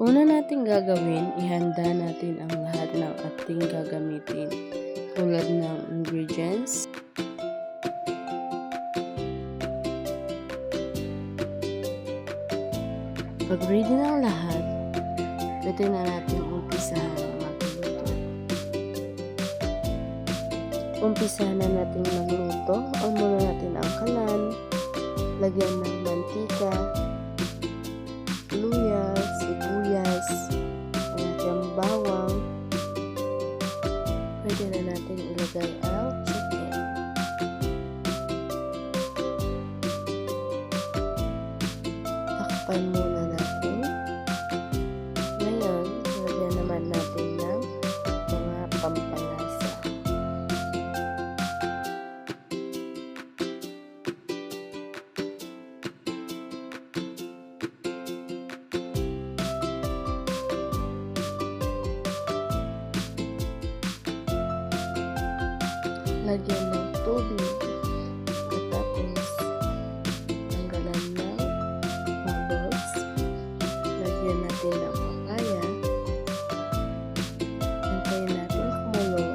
Una nating gagawin, ihanda natin ang lahat ng ating gagamitin tulad ng ingredients, pag ready ng lahat, pwede na natin umpisahan ang magluto. Umpisahan na natin magluto. On muna natin ang kalan, lagyan ng mantika, luya, sibuyas, ang ating bawang. Pwede na natin ilagay ang chicken. Takpan muna natin. Ngayon, lagyan naman natin ng mga pampalasa. Lagyan ng tubig at tapos tanggalan ng bubbles. Lagyan natin ng papaya. Hintayin natin kumulo.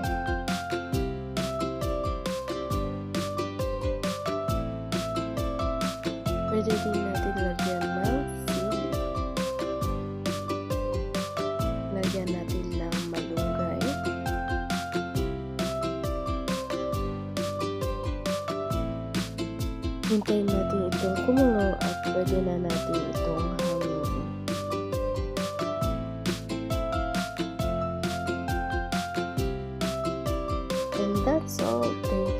Pwede din natin lagyan ng sili. Lagyan natin ng malunggay. Hintayin natin itong kumulo at pwede na natin itong haluin. And that's all. Thank you.